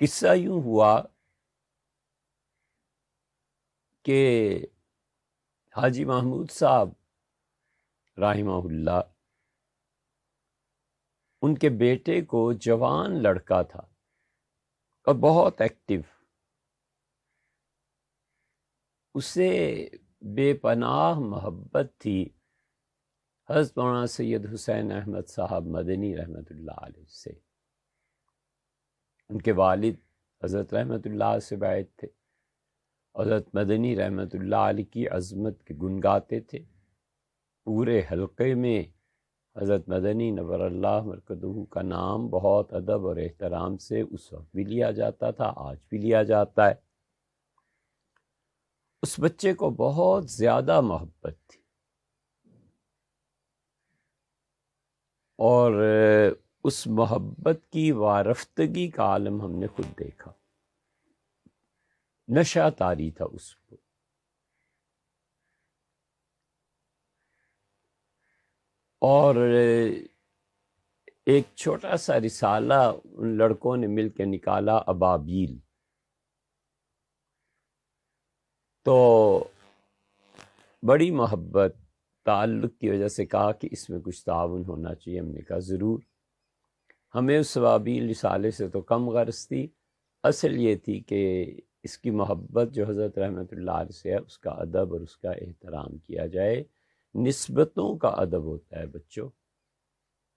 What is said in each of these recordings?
قصہ یوں ہوا کہ حاجی محمود صاحب رحمہ اللہ، ان کے بیٹے کو جوان لڑکا تھا اور بہت ایکٹیو، اسے بے پناہ محبت تھی حضرت مولانا سید حسین احمد صاحب مدنی رحمۃ اللہ علیہ سے۔ ان کے والد حضرت رحمۃ اللہ سے بیعت تھے، حضرت مدنی رحمۃ اللہ علیہ کی عظمت کے گن گاتے تھے۔ پورے حلقے میں حضرت مدنی نور اللہ مرکزہ کا نام بہت ادب اور احترام سے اس وقت بھی لیا جاتا تھا، آج بھی لیا جاتا ہے۔ اس بچے کو بہت زیادہ محبت تھی، اور اس محبت کی وارفتگی کا عالم ہم نے خود دیکھا۔ نشہ طاری تھا اس کو، اور ایک چھوٹا سا رسالہ ان لڑکوں نے مل کے نکالا، ابابیل۔ تو بڑی محبت تعلق کی وجہ سے کہا کہ اس میں کچھ تعاون ہونا چاہیے۔ ہم نے کہا ضرور۔ ہمیں اس ابابیل رسالے سے تو کم غرض تھی، اصل یہ تھی کہ اس کی محبت جو حضرت رحمۃ اللہ علیہ سے ہے، اس کا ادب اور اس کا احترام کیا جائے۔ نسبتوں کا ادب ہوتا ہے بچوں،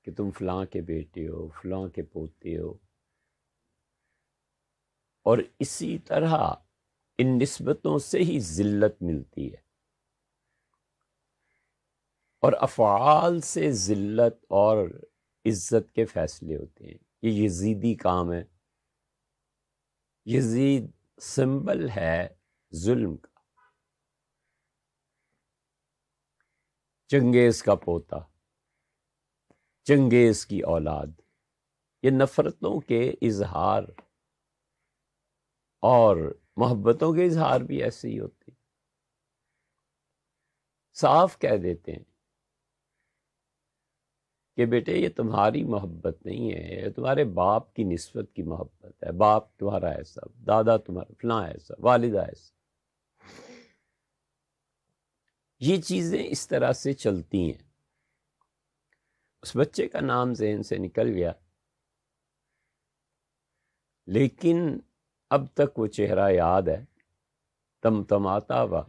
کہ تم فلاں کے بیٹے ہو، فلاں کے پوتے ہو، اور اسی طرح ان نسبتوں سے ہی ذلت ملتی ہے، اور افعال سے ذلت اور عزت کے فیصلے ہوتے ہیں۔ یہ یزیدی کام ہے، یزید سمبل ہے ظلم کا، چنگیز کا پوتا، چنگیز کی اولاد۔ یہ نفرتوں کے اظہار اور محبتوں کے اظہار بھی ایسے ہی ہوتے ہیں۔ صاف کہہ دیتے ہیں کہ بیٹے یہ تمہاری محبت نہیں ہے، یہ تمہارے باپ کی نسبت کی محبت ہے۔ باپ تمہارا ایسا، دادا تمہارا فلاں ایسا، والدہ ایسا۔ یہ چیزیں اس طرح سے چلتی ہیں۔ اس بچے کا نام ذہن سے نکل گیا، لیکن اب تک وہ چہرہ یاد ہے، تمتماتا ہوا۔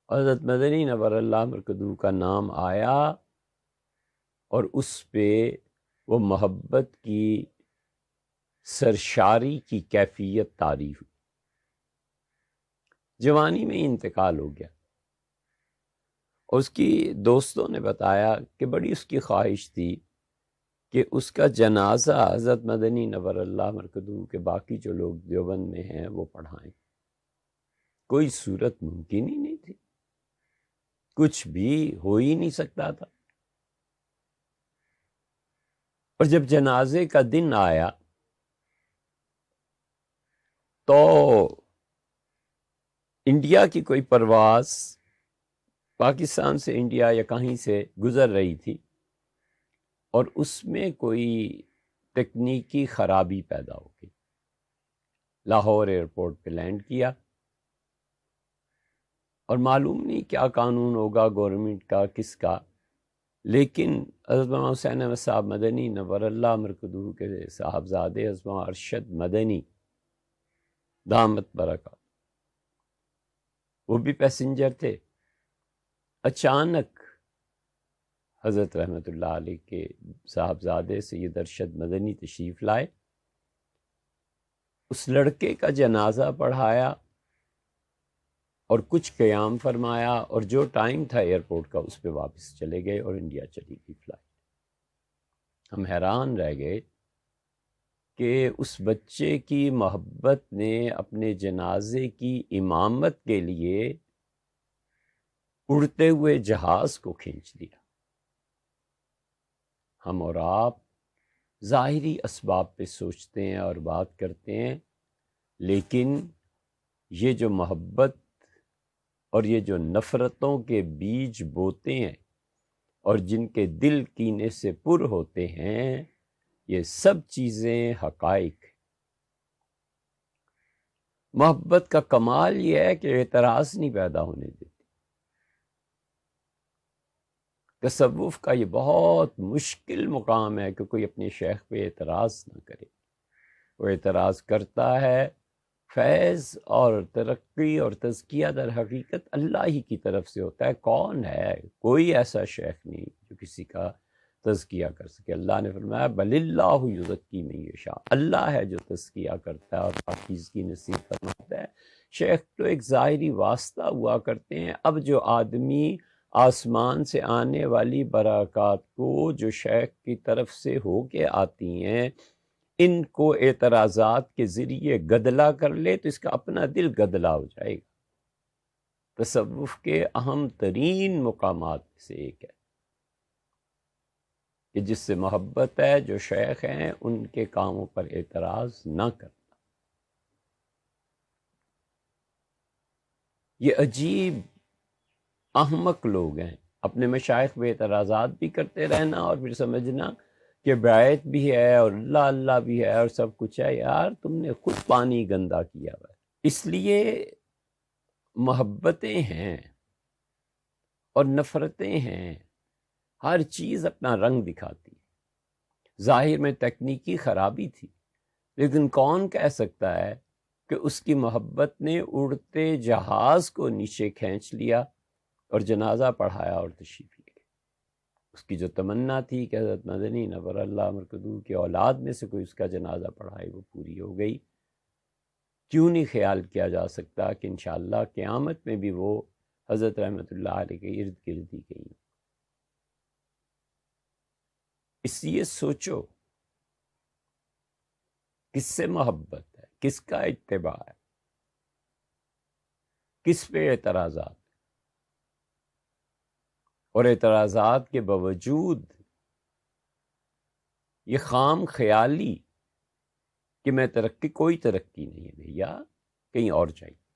حضرت مدنی نور اللہ مرکزہ کا نام آیا، اور اس پہ وہ محبت کی سرشاری کی کیفیت طاری ہوئی۔ جوانی میں انتقال ہو گیا، اور اس کی دوستوں نے بتایا کہ بڑی اس کی خواہش تھی کہ اس کا جنازہ حضرت مدنی نور اللہ مرکزہ کے باقی جو لوگ دیوبند میں ہیں وہ پڑھائیں۔ کوئی صورت ممکن ہی نہیں تھی، کچھ بھی ہو ہی نہیں سکتا تھا۔ اور جب جنازے کا دن آیا تو انڈیا کی کوئی پرواز پاکستان سے انڈیا یا کہیں سے گزر رہی تھی، اور اس میں کوئی تکنیکی خرابی پیدا ہو گئی۔ لاہور ایئرپورٹ پہ لینڈ کیا، اور معلوم نہیں کیا قانون ہوگا گورنمنٹ کا، کس کا، لیکن حضرت مولانا حسین احمد صاحب مدنی نور اللہ مرکزہ کے صاحبزادے حضرت مولانا ارشد مدنی دامت برکات، وہ بھی پیسنجر تھے۔ اچانک حضرت رحمۃ اللہ علیہ کے صاحبزادے سید ارشد مدنی تشریف لائے، اس لڑکے کا جنازہ پڑھایا اور کچھ قیام فرمایا، اور جو ٹائم تھا ایئرپورٹ کا اس پہ واپس چلے گئے، اور انڈیا چلی گئی فلائٹ۔ ہم حیران رہ گئے کہ اس بچے کی محبت نے اپنے جنازے کی امامت کے لیے اڑتے ہوئے جہاز کو کھینچ لیا۔ ہم اور آپ ظاہری اسباب پہ سوچتے ہیں اور بات کرتے ہیں، لیکن یہ جو محبت اور یہ جو نفرتوں کے بیج بوتے ہیں اور جن کے دل کینے سے پر ہوتے ہیں، یہ سب چیزیں حقائق محبت کا کمال یہ ہے کہ اعتراض نہیں پیدا ہونے دیتی. تصوف کا یہ بہت مشکل مقام ہے کہ کوئی اپنے شیخ پہ اعتراض نہ کرے. وہ اعتراض کرتا ہے. فیض اور ترقی اور تزکیہ در حقیقت اللہ ہی کی طرف سے ہوتا ہے. کون ہے؟ کوئی ایسا شیخ نہیں جو کسی کا تزکیہ کر سکے. اللہ نے فرمایا بل اللہ یزکی من یشاء. اللہ ہے جو تزکیہ کرتا ہے اور پاکیزگی نصیب فرماتا ہے. شیخ تو ایک ظاہری واسطہ ہوا کرتے ہیں. اب جو آدمی آسمان سے آنے والی برکات کو جو شیخ کی طرف سے ہو کے آتی ہیں ان کو اعتراضات کے ذریعے گدلا کر لے تو اس کا اپنا دل گدلا ہو جائے گا. تصوف کے اہم ترین مقامات میں سے ایک ہے کہ جس سے محبت ہے، جو شیخ ہیں ان کے کاموں پر اعتراض نہ کرنا. یہ عجیب احمق لوگ ہیں، اپنے مشائخ پہ اعتراضات بھی کرتے رہنا اور پھر سمجھنا کہ بیعت بھی ہے اور اللہ اللہ بھی ہے اور سب کچھ ہے. یار تم نے خود پانی گندا کیا ہوا ہے. اس لیے محبتیں ہیں اور نفرتیں ہیں، ہر چیز اپنا رنگ دکھاتی ہے. ظاہر میں تکنیکی خرابی تھی، لیکن کون کہہ سکتا ہے کہ اس کی محبت نے اڑتے جہاز کو نیچے کھینچ لیا اور جنازہ پڑھایا اور تشریف لے گئے. اس کی جو تمنا تھی کہ حضرت مدنی نور اللہ مرکزو کی اولاد میں سے کوئی اس کا جنازہ پڑھائے، وہ پوری ہو گئی. کیوں نہیں خیال کیا جا سکتا کہ انشاءاللہ قیامت میں بھی وہ حضرت رحمت اللہ علیہ کے ارد گرد ہی گئی. اس لیے سوچو کس سے محبت ہے، کس کا اتباع ہے، کس پہ اعتراضات. اور اعتراضات کے باوجود یہ خام خیالی کہ میں کوئی ترقی نہیں ہے بھیا، کہیں اور چاہیے.